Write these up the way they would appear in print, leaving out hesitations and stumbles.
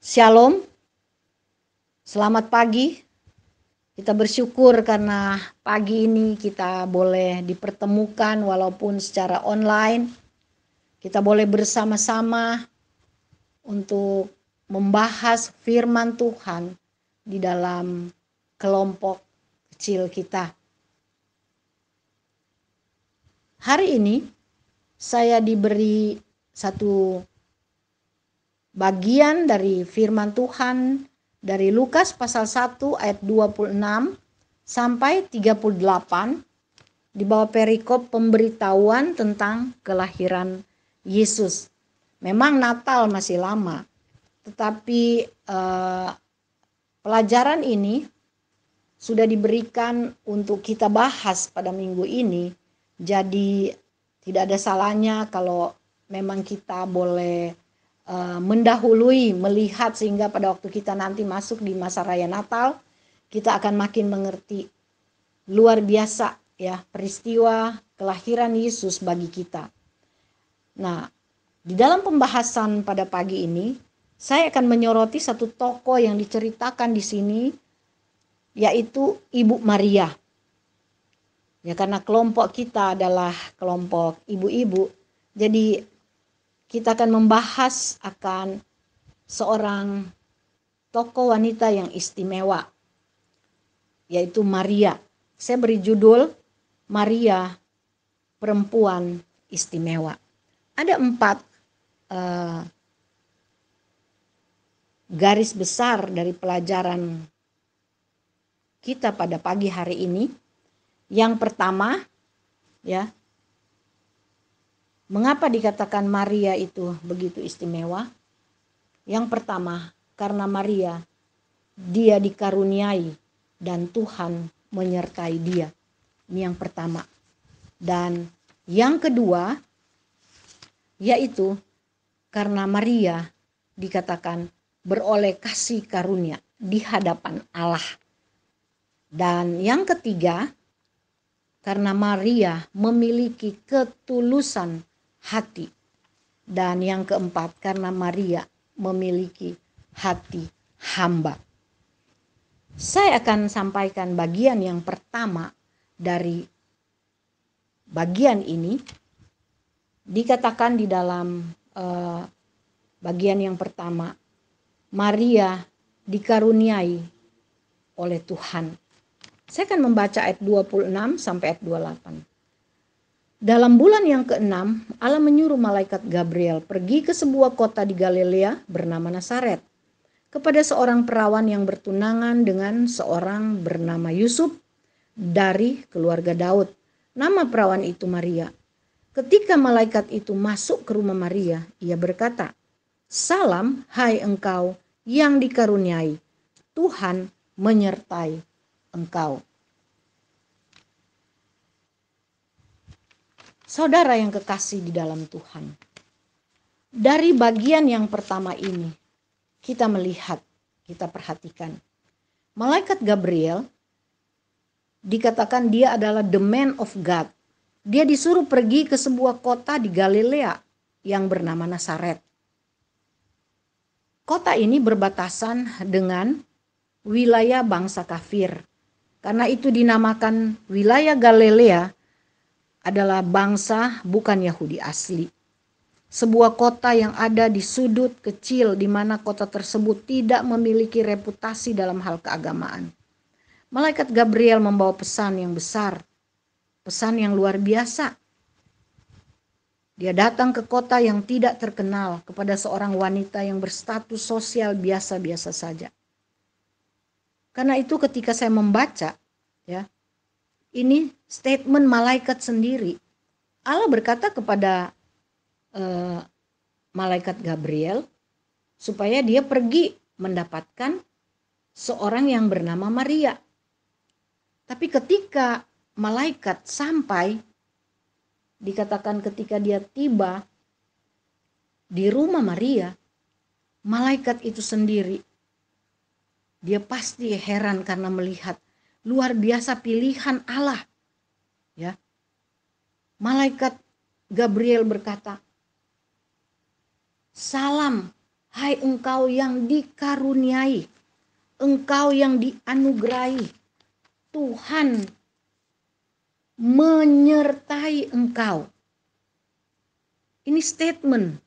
Shalom, selamat pagi. Kita bersyukur karena pagi ini kita boleh dipertemukan walaupun secara online. Kita boleh bersama-sama untuk membahas firman Tuhan di dalam kelompok kecil kita. Hari ini saya diberi satu bagian dari firman Tuhan dari Lukas pasal 1 ayat 26 sampai 38 di bawah perikop pemberitahuan tentang kelahiran Yesus. Memang Natal masih lama, tetapi pelajaran ini sudah diberikan untuk kita bahas pada minggu ini. Jadi tidak ada salahnya kalau memang kita boleh mendahului, melihat, sehingga pada waktu kita nanti masuk di masa raya Natal, kita akan makin mengerti luar biasa ya peristiwa kelahiran Yesus bagi kita. Nah, di dalam pembahasan pada pagi ini, saya akan menyoroti satu tokoh yang diceritakan di sini, yaitu Ibu Maria. Ya, karena kelompok kita adalah kelompok ibu-ibu, jadi kita akan membahas akan seorang tokoh wanita yang istimewa, yaitu Maria. Saya beri judul Maria, perempuan istimewa. Ada 4 garis besar dari pelajaran kita pada pagi hari ini. Yang pertama, ya, mengapa dikatakan Maria itu begitu istimewa? Yang pertama, karena Maria, dia dikaruniai dan Tuhan menyertai dia. Ini yang pertama. Dan yang kedua, yaitu karena Maria dikatakan beroleh kasih karunia di hadapan Allah. Dan yang ketiga, karena Maria memiliki ketulusan hati. Dan yang keempat, karena Maria memiliki hati hamba. Saya akan sampaikan bagian yang pertama dari bagian ini. Dikatakan di dalam bagian yang pertama, Maria dikaruniai oleh Tuhan. Saya akan membaca ayat 26 sampai ayat 28. Dalam bulan yang ke-6, Allah menyuruh malaikat Gabriel pergi ke sebuah kota di Galilea bernama Nazaret, kepada seorang perawan yang bertunangan dengan seorang bernama Yusuf dari keluarga Daud. Nama perawan itu Maria. Ketika malaikat itu masuk ke rumah Maria, ia berkata, "Salam, hai engkau yang dikaruniai, Tuhan menyertai engkau." Saudara yang kekasih di dalam Tuhan, dari bagian yang pertama ini kita melihat, kita perhatikan, malaikat Gabriel dikatakan dia adalah the man of God. Dia disuruh pergi ke sebuah kota di Galilea yang bernama Nazaret. Kota ini berbatasan dengan wilayah bangsa kafir. Karena itu dinamakan wilayah Galilea adalah bangsa bukan Yahudi asli. Sebuah kota yang ada di sudut kecil di mana kota tersebut tidak memiliki reputasi dalam hal keagamaan. Malaikat Gabriel membawa pesan yang besar, pesan yang luar biasa. Dia datang ke kota yang tidak terkenal kepada seorang wanita yang berstatus sosial biasa-biasa saja. Karena itu ketika saya membaca, ya, ini statement malaikat sendiri. Allah berkata kepada malaikat Gabriel supaya dia pergi mendapatkan seorang yang bernama Maria. Tapi ketika malaikat sampai, dikatakan ketika dia tiba di rumah Maria, malaikat itu sendiri, dia pasti heran karena melihat luar biasa pilihan Allah. Ya. Malaikat Gabriel berkata, "Salam, Hai engkau yang dikaruniai, engkau yang dianugerahi, Tuhan menyertai engkau. Ini statement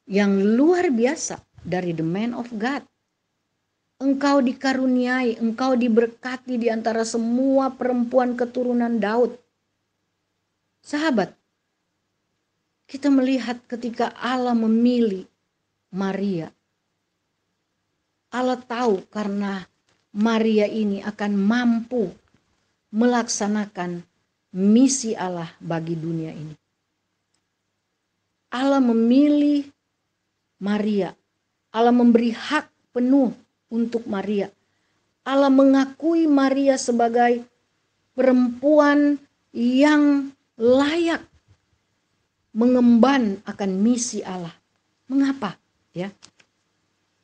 yang luar biasa dari the man of God. Engkau dikaruniai, engkau diberkati di antara semua perempuan keturunan Daud. Sahabat, kita melihat ketika Allah memilih Maria. Allah tahu karena Maria ini akan mampu melaksanakan misi Allah bagi dunia ini. Allah memilih Maria. Allah memberi hak penuh untuk Maria. Allah mengakui Maria sebagai perempuan yang layak mengemban akan misi Allah. Mengapa? Ya.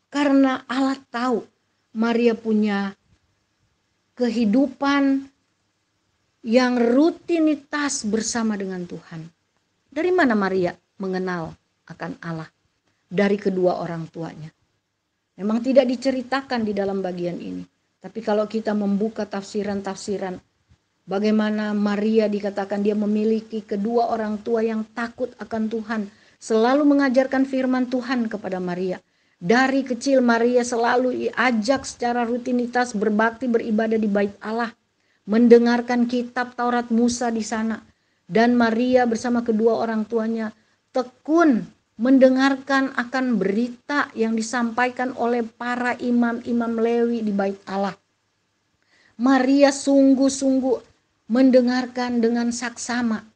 Karena Allah tahu Maria punya kehidupan yang rutinitas bersama dengan Tuhan. Dari mana Maria mengenal akan Allah? Dari kedua orang tuanya. Memang tidak diceritakan di dalam bagian ini. Tapi kalau kita membuka tafsiran-tafsiran, bagaimana Maria dikatakan dia memiliki kedua orang tua yang takut akan Tuhan. Selalu mengajarkan firman Tuhan kepada Maria. Dari kecil Maria selalu diajak secara rutinitas berbakti beribadah di bait Allah. Mendengarkan kitab Taurat Musa di sana. Dan Maria bersama kedua orang tuanya tekun mendengarkan akan berita yang disampaikan oleh para imam-imam Lewi di bait Allah. Maria sungguh-sungguh mendengarkan dengan saksama.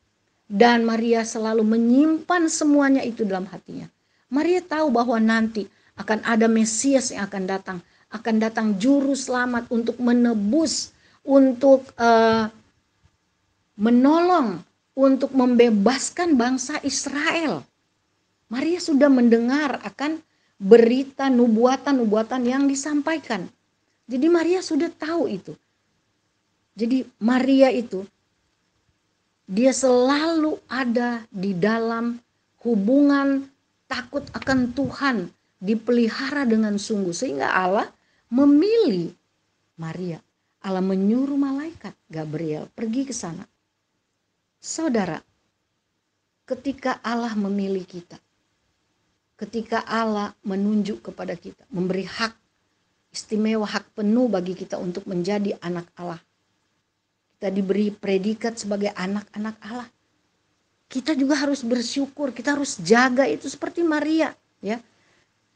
Dan Maria selalu menyimpan semuanya itu dalam hatinya. Maria tahu bahwa nanti akan ada Mesias yang akan datang. Akan datang juru selamat untuk menebus, untuk menolong, untuk membebaskan bangsa Israel. Maria sudah mendengar akan berita nubuatan-nubuatan yang disampaikan. Jadi Maria sudah tahu itu. Jadi Maria itu, dia selalu ada di dalam hubungan takut akan Tuhan, dipelihara dengan sungguh. Sehingga Allah memilih Maria. Allah menyuruh malaikat Gabriel pergi ke sana. Saudara, ketika Allah memilih kita, ketika Allah menunjuk kepada kita, memberi hak istimewa, hak penuh bagi kita untuk menjadi anak Allah. Kita diberi predikat sebagai anak-anak Allah. Kita juga harus bersyukur, kita harus jaga itu seperti Maria, ya.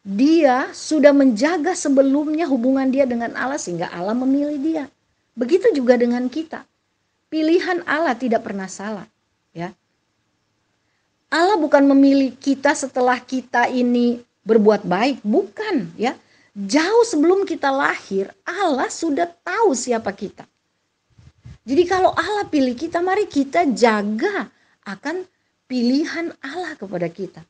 Dia sudah menjaga sebelumnya hubungan dia dengan Allah sehingga Allah memilih dia. Begitu juga dengan kita. Pilihan Allah tidak pernah salah, ya. Allah bukan memilih kita setelah kita ini berbuat baik, bukan, ya. Jauh sebelum kita lahir, Allah sudah tahu siapa kita. Jadi kalau Allah pilih kita, mari kita jaga akan pilihan Allah kepada kita.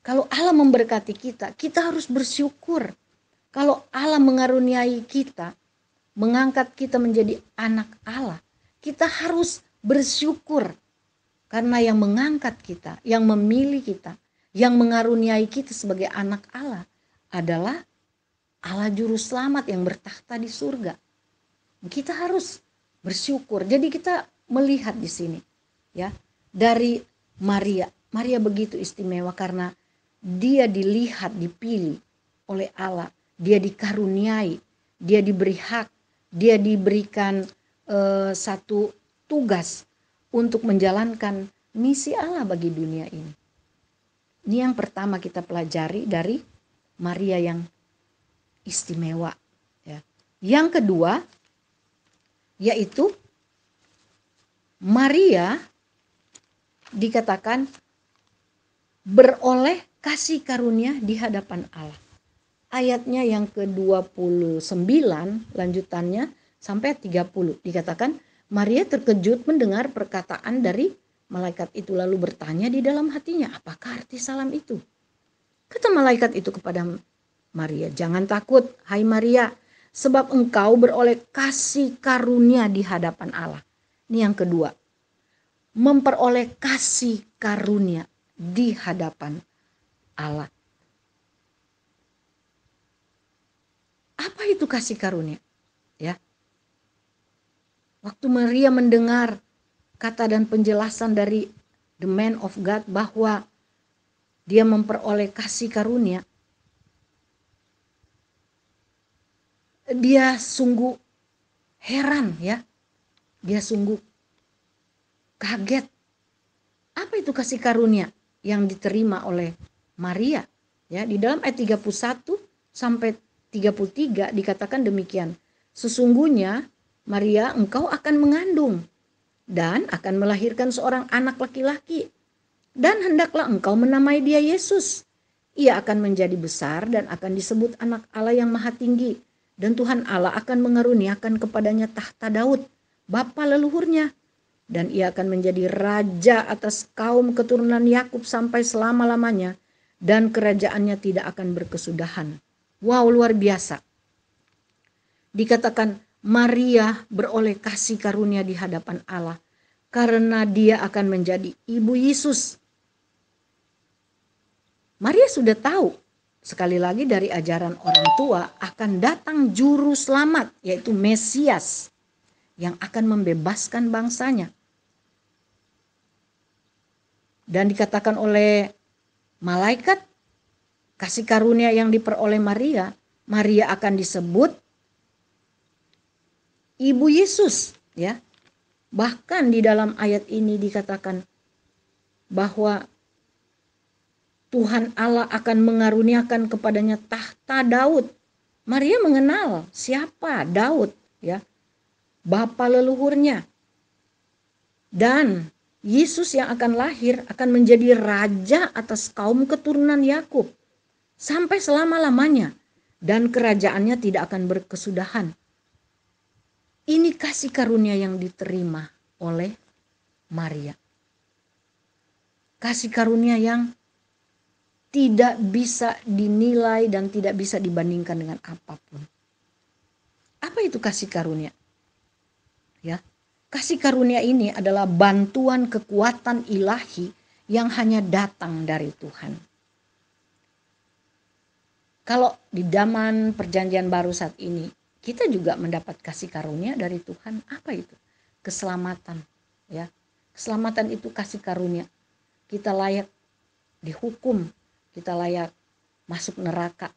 Kalau Allah memberkati kita, kita harus bersyukur. Kalau Allah mengaruniai kita, mengangkat kita menjadi anak Allah, kita harus bersyukur. Karena yang mengangkat kita, yang memilih kita, yang mengaruniai kita sebagai anak Allah adalah Allah Juru Selamat yang bertakhta di surga. Kita harus bersyukur. Jadi kita melihat di sini, ya, dari Maria. Maria begitu istimewa karena dia dilihat, dipilih oleh Allah. Dia dikaruniai, dia diberi hak, dia diberikan satu tugas untuk menjalankan misi Allah bagi dunia ini. Ini yang pertama kita pelajari dari Maria yang istimewa. Ya. Yang kedua, yaitu Maria dikatakan beroleh kasih karunia di hadapan Allah. Ayatnya yang ke-29 lanjutannya sampai 30 dikatakan Maria terkejut mendengar perkataan dari malaikat itu lalu bertanya di dalam hatinya, apakah arti salam itu? Kata malaikat itu kepada Maria, jangan takut hai Maria, sebab engkau beroleh kasih karunia di hadapan Allah. Ini yang kedua, memperoleh kasih karunia di hadapan Allah. Apa itu kasih karunia? Ya. Waktu Maria mendengar kata dan penjelasan dari the man of God bahwa dia memperoleh kasih karunia, dia sungguh heran ya. Dia sungguh kaget. Apa itu kasih karunia yang diterima oleh Maria? Ya, di dalam ayat 31 sampai 33 dikatakan demikian. Sesungguhnya Maria, engkau akan mengandung dan akan melahirkan seorang anak laki-laki. Dan hendaklah engkau menamai dia Yesus. Ia akan menjadi besar dan akan disebut anak Allah yang maha tinggi. Dan Tuhan Allah akan mengaruniakan kepadanya tahta Daud, bapa leluhurnya. Dan ia akan menjadi raja atas kaum keturunan Yakub sampai selama-lamanya. Dan kerajaannya tidak akan berkesudahan. Wow, luar biasa. Dikatakan Maria beroleh kasih karunia di hadapan Allah. Karena dia akan menjadi ibu Yesus. Maria sudah tahu sekali lagi dari ajaran orang tua akan datang juru selamat, yaitu Mesias yang akan membebaskan bangsanya. Dan dikatakan oleh malaikat kasih karunia yang diperoleh Maria, Maria akan disebut ibu Yesus, ya. Bahkan di dalam ayat ini dikatakan bahwa Tuhan Allah akan mengaruniakan kepadanya tahta Daud. Maria mengenal siapa Daud, ya, bapa leluhurnya. Dan Yesus yang akan lahir akan menjadi raja atas kaum keturunan Yakub sampai selama-lamanya, dan kerajaannya tidak akan berkesudahan. Ini kasih karunia yang diterima oleh Maria. Kasih karunia yang tidak bisa dinilai dan tidak bisa dibandingkan dengan apapun. Apa itu kasih karunia? Ya, kasih karunia ini adalah bantuan kekuatan ilahi yang hanya datang dari Tuhan. Kalau di zaman perjanjian baru saat ini, kita juga mendapat kasih karunia dari Tuhan. Apa itu? Keselamatan. Ya, keselamatan itu kasih karunia. Kita layak dihukum, kita layak masuk neraka.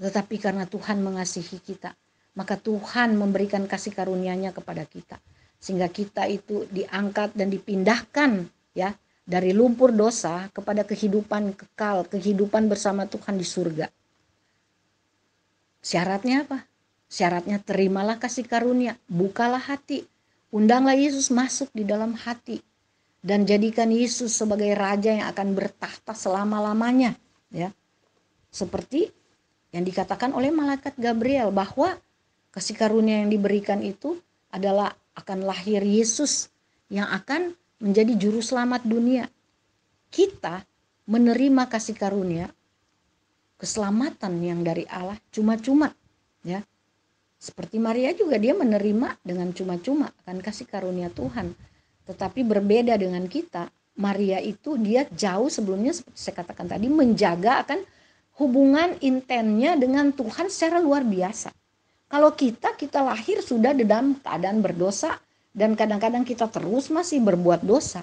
Tetapi karena Tuhan mengasihi kita, maka Tuhan memberikan kasih karunia-Nya kepada kita. Sehingga kita itu diangkat dan dipindahkan, ya, dari lumpur dosa kepada kehidupan kekal, kehidupan bersama Tuhan di surga. Syaratnya apa? Syaratnya terimalah kasih karunia, bukalah hati, undanglah Yesus masuk di dalam hati. Dan jadikan Yesus sebagai raja yang akan bertahta selama-lamanya, ya. Seperti yang dikatakan oleh malaikat Gabriel bahwa kasih karunia yang diberikan itu adalah akan lahir Yesus yang akan menjadi juru selamat dunia. Kita menerima kasih karunia keselamatan yang dari Allah cuma-cuma, ya. Seperti Maria juga, dia menerima dengan cuma-cuma akan kasih karunia Tuhan. Tetapi berbeda dengan kita, Maria itu dia jauh sebelumnya seperti saya katakan tadi menjaga akan hubungan intennya dengan Tuhan secara luar biasa. Kalau kita lahir sudah dalam keadaan berdosa dan kadang-kadang kita terus masih berbuat dosa.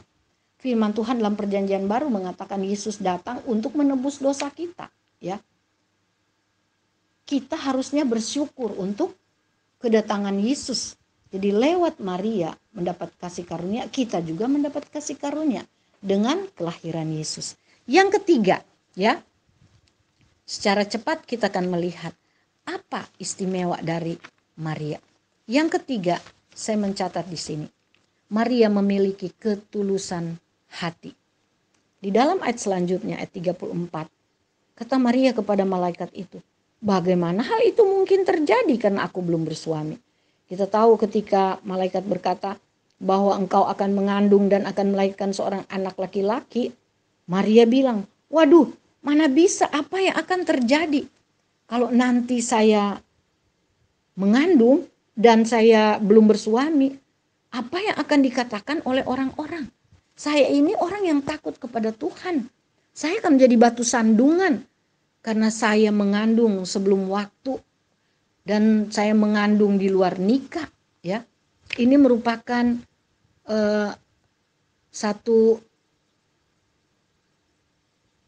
Firman Tuhan dalam perjanjian baru mengatakan Yesus datang untuk menebus dosa kita, ya. Kita harusnya bersyukur untuk kedatangan Yesus. Jadi lewat Maria mendapat kasih karunia, kita juga mendapat kasih karunia dengan kelahiran Yesus. Yang ketiga, ya, secara cepat kita akan melihat apa istimewa dari Maria. Yang ketiga, saya mencatat di sini. Maria memiliki ketulusan hati. Di dalam ayat selanjutnya, ayat 34, kata Maria kepada malaikat itu, bagaimana hal itu mungkin terjadi karena aku belum bersuami? Kita tahu ketika malaikat berkata bahwa engkau akan mengandung dan akan melahirkan seorang anak laki-laki, Maria bilang, waduh, mana bisa, apa yang akan terjadi kalau nanti saya mengandung dan saya belum bersuami? Apa yang akan dikatakan oleh orang-orang? Saya ini orang yang takut kepada Tuhan. Saya akan menjadi batu sandungan karena saya mengandung sebelum waktu. dan saya mengandung di luar nikah, ya. Ini merupakan satu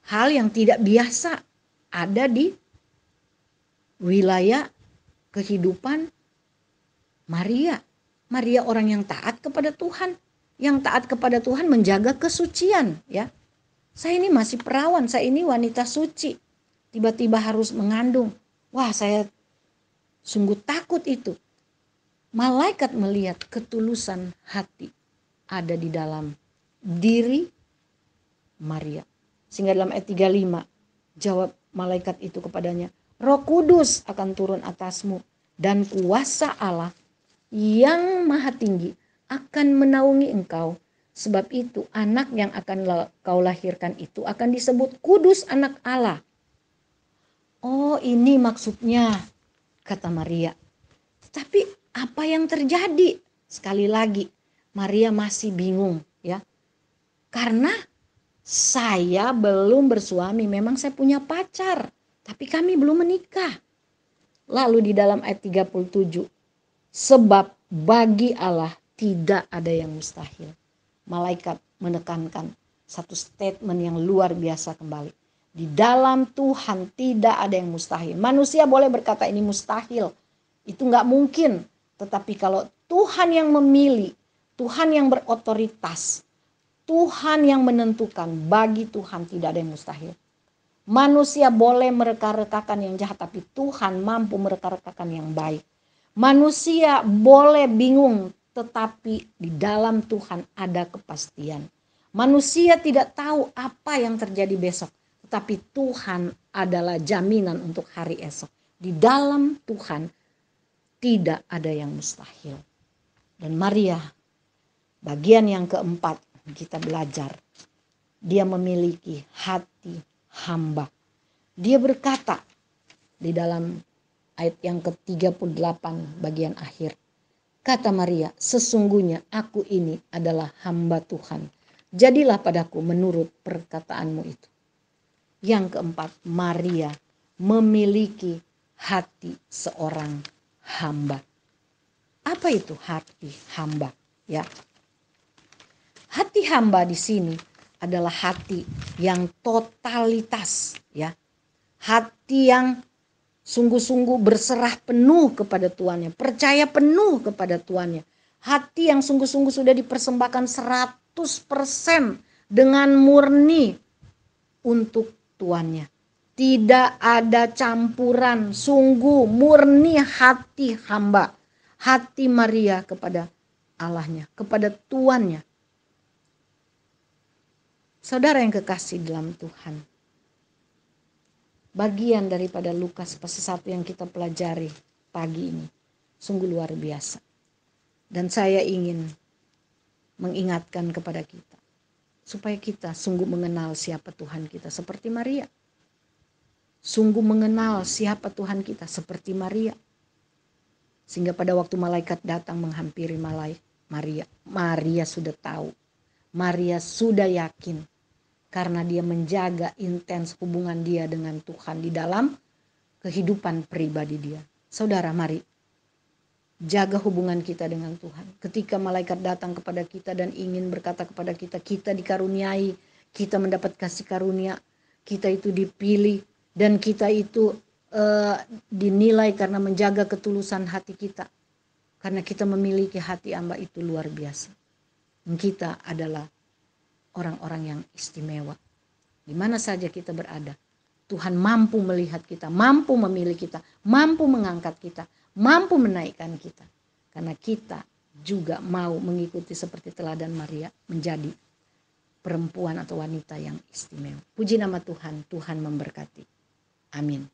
hal yang tidak biasa ada di wilayah kehidupan Maria. Maria orang yang taat kepada Tuhan. Yang taat kepada Tuhan menjaga kesucian, ya. Saya ini masih perawan, saya ini wanita suci. Tiba-tiba harus mengandung. Wah, saya sungguh takut itu. Malaikat melihat ketulusan hati ada di dalam diri Maria. Sehingga dalam ayat 35 jawab malaikat itu kepadanya, Roh Kudus akan turun atasmu dan kuasa Allah yang maha tinggi akan menaungi engkau. Sebab itu anak yang akan kau lahirkan itu akan disebut kudus, anak Allah. Oh, ini maksudnya, kata Maria. Tapi apa yang terjadi? Sekali lagi Maria masih bingung, ya. Karena saya belum bersuami, memang saya punya pacar, tapi kami belum menikah. Lalu di dalam ayat 37, sebab bagi Allah tidak ada yang mustahil. Malaikat menekankan satu statement yang luar biasa kembali. Di dalam Tuhan tidak ada yang mustahil. Manusia boleh berkata ini mustahil, itu nggak mungkin. Tetapi kalau Tuhan yang memilih, Tuhan yang berotoritas, Tuhan yang menentukan, bagi Tuhan tidak ada yang mustahil. Manusia boleh mereka-rekakan yang jahat, tapi Tuhan mampu mereka-rekakan yang baik. Manusia boleh bingung, tetapi di dalam Tuhan ada kepastian. Manusia tidak tahu apa yang terjadi besok, tetapi Tuhan adalah jaminan untuk hari esok. Di dalam Tuhan tidak ada yang mustahil. Dan Maria, bagian yang keempat kita belajar, dia memiliki hati hamba. Dia berkata di dalam ayat yang ke-38 bagian akhir. Kata Maria, sesungguhnya aku ini adalah hamba Tuhan. Jadilah padaku menurut perkataanmu itu. Yang keempat, Maria memiliki hati seorang hamba. Apa itu hati hamba? Ya. Hati hamba di sini adalah hati yang totalitas, ya. Hati yang sungguh-sungguh berserah penuh kepada tuannya, percaya penuh kepada tuannya. Hati yang sungguh-sungguh sudah dipersembahkan 100% dengan murni untuk tuannya. Tidak ada campuran, sungguh murni hati hamba. Hati Maria kepada Allahnya, kepada tuannya. Saudara yang kekasih dalam Tuhan, bagian daripada Lukas pasal 1 yang kita pelajari pagi ini sungguh luar biasa. Dan saya ingin mengingatkan kepada kita supaya kita sungguh mengenal siapa Tuhan kita seperti Maria. Sungguh mengenal siapa Tuhan kita seperti Maria. Sehingga pada waktu malaikat datang menghampiri Maria, Maria sudah tahu. Maria sudah yakin. Karena dia menjaga intens hubungan dia dengan Tuhan di dalam kehidupan pribadi dia. Saudara, mari jaga hubungan kita dengan Tuhan. Ketika malaikat datang kepada kita dan ingin berkata kepada kita, kita dikaruniai, kita mendapat kasih karunia, kita itu dipilih, dan kita itu dinilai karena menjaga ketulusan hati kita. Karena kita memiliki hati hamba itu luar biasa. Kita adalah orang-orang yang istimewa. Di mana saja kita berada, Tuhan mampu melihat kita, mampu memilih kita, mampu mengangkat kita, mampu menaikkan kita. Karena kita juga mau mengikuti seperti teladan Maria, menjadi perempuan atau wanita yang istimewa. Puji nama Tuhan, Tuhan memberkati. Amin.